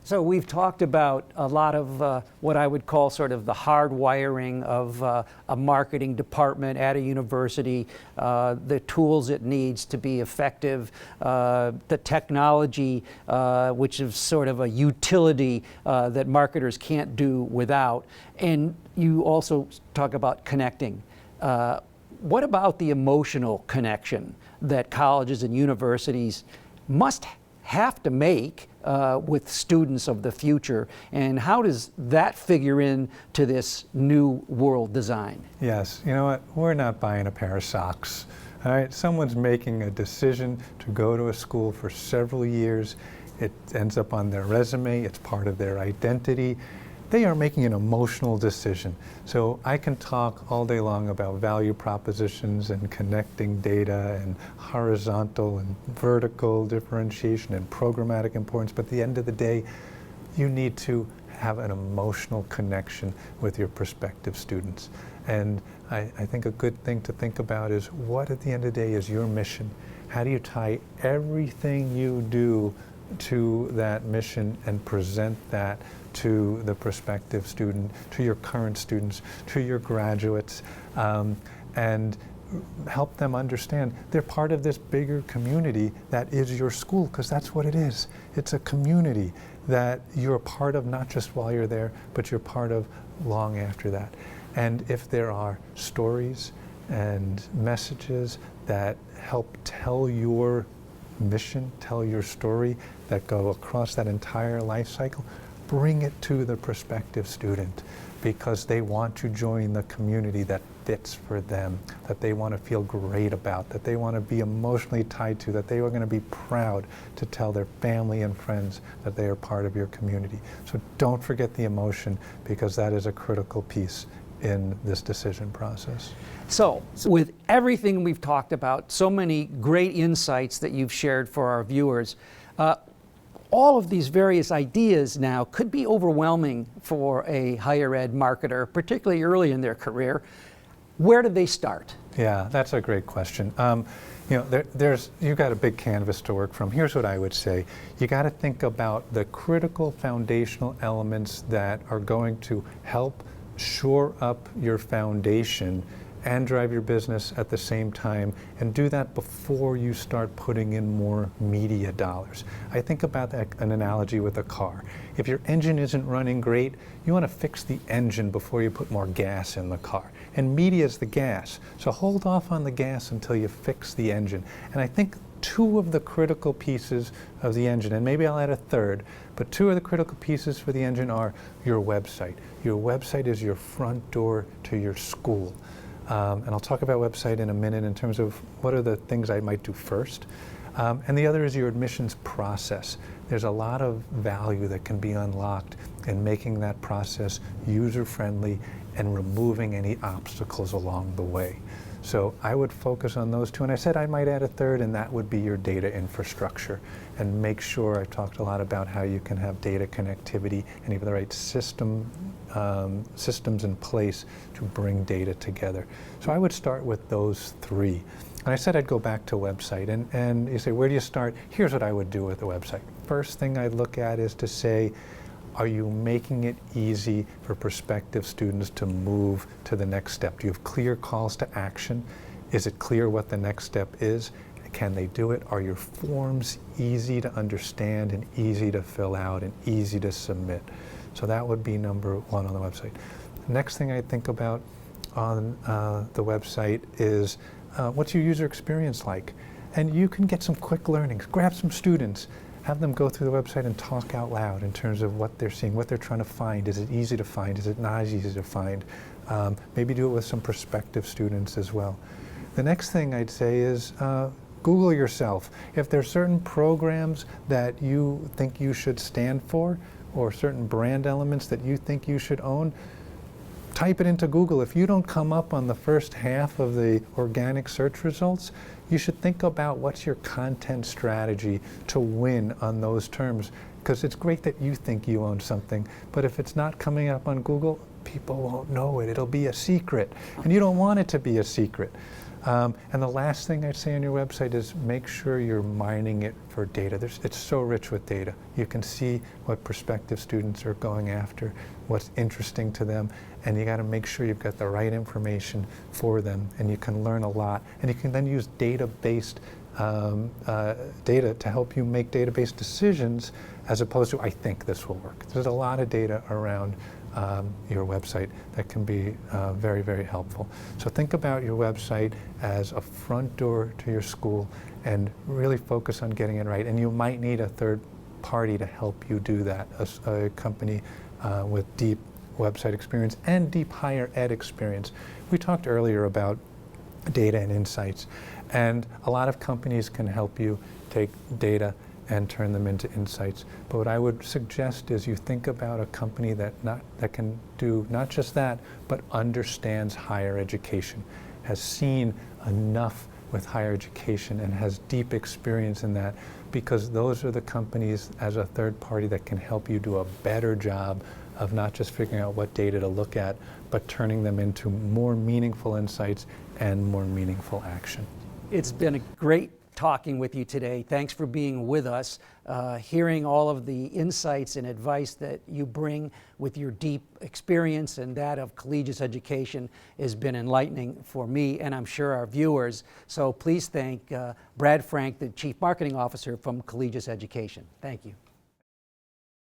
So we've talked about a lot of what I would call sort of the hard wiring of a marketing department at a university, the tools it needs to be effective, the technology, which is sort of a utility that marketers can't do without. And you also talk about connecting. What about the emotional connection that colleges and universities must have to make with students of the future, and how does that figure in to this new world design? Yes, you know what, we're not buying a pair of socks. All right, someone's making a decision to go to a school for several years. It ends up on their resume, it's part of their identity. They are making an emotional decision. So I can talk all day long about value propositions and connecting data and horizontal and vertical differentiation and programmatic importance, but at the end of the day, you need to have an emotional connection with your prospective students. And I think a good thing to think about is what at the end of the day is your mission? How do you tie everything you do to that mission and present that to the prospective student, to your current students, to your graduates, and help them understand they're part of this bigger community that is your school, because that's what it is. It's a community that you're a part of, not just while you're there, but you're part of long after that. And if there are stories and messages that help tell your mission, tell your story, that go across that entire life cycle, bring it to the prospective student, because they want to join the community that fits for them, that they want to feel great about, that they want to be emotionally tied to, that they are going to be proud to tell their family and friends that they are part of your community. So don't forget the emotion, because that is a critical piece in this decision process. So with everything we've talked about, so many great insights that you've shared for our viewers, all of these various ideas now could be overwhelming for a higher ed marketer, particularly early in their career. Where do they start? Yeah, that's a great question. You know, you've got a big canvas to work from. Here's what I would say. You got to think about the critical foundational elements that are going to help shore up your foundation and drive your business at the same time, and do that before you start putting in more media dollars. I think about an analogy with a car. If your engine isn't running great, you want to fix the engine before you put more gas in the car. And media is the gas. So hold off on the gas until you fix the engine. And I think two of the critical pieces of the engine, and maybe I'll add a third, but two of the critical pieces for the engine are your website. Your website is your front door to your school. And I'll talk about website in a minute in terms of what are the things I might do first. And the other is your admissions process. There's a lot of value that can be unlocked in making that process user-friendly and removing any obstacles along the way. So I would focus on those two. And I said I might add a third, and that would be your data infrastructure. And make sure, I've talked a lot about how you can have data connectivity and even the right systems in place to bring data together. So I would start with those three. And I said I'd go back to website. And you say, where do you start? Here's what I would do with the website. First thing I'd look at is to say, are you making it easy for prospective students to move to the next step? Do you have clear calls to action? Is it clear what the next step is? Can they do it? Are your forms easy to understand and easy to fill out and easy to submit? So that would be number one on the website. Next thing I think about on the website is what's your user experience like? And you can get some quick learnings. Grab some students. Have them go through the website and talk out loud in terms of what they're seeing, what they're trying to find. Is it easy to find? Is it not as easy to find? Maybe do it with some prospective students as well. The next thing I'd say is Google yourself. If there are certain programs that you think you should stand for, or certain brand elements that you think you should own, type it into Google. If you don't come up on the first half of the organic search results, you should think about what's your content strategy to win on those terms. Because it's great that you think you own something, but if it's not coming up on Google, people won't know it. It'll be a secret, and you don't want it to be a secret. And the last thing I'd say on your website is make sure you're mining it for data. It's so rich with data. You can see what prospective students are going after, what's interesting to them, and you got to make sure you've got the right information for them, and you can learn a lot. And you can then use data-based data to help you make data-based decisions, as opposed to, I think this will work. There's a lot of data around your website that can be very, very helpful. So think about your website as a front door to your school and really focus on getting it right. And you might need a third party to help you do that, a company with deep website experience and deep higher ed experience. We talked earlier about data and insights, and a lot of companies can help you take data and turn them into insights. But what I would suggest is you think about a company that can do not just that, but understands higher education, has seen enough with higher education and has deep experience in that, because those are the companies as a third party that can help you do a better job of not just figuring out what data to look at, but turning them into more meaningful insights and more meaningful action. It's been a great talking with you today. Thanks for being with us. Hearing all of the insights and advice that you bring with your deep experience and that of Collegis Education has been enlightening for me, and I'm sure our viewers. So please thank Brad Frank, the Chief Marketing Officer from Collegis Education. Thank you.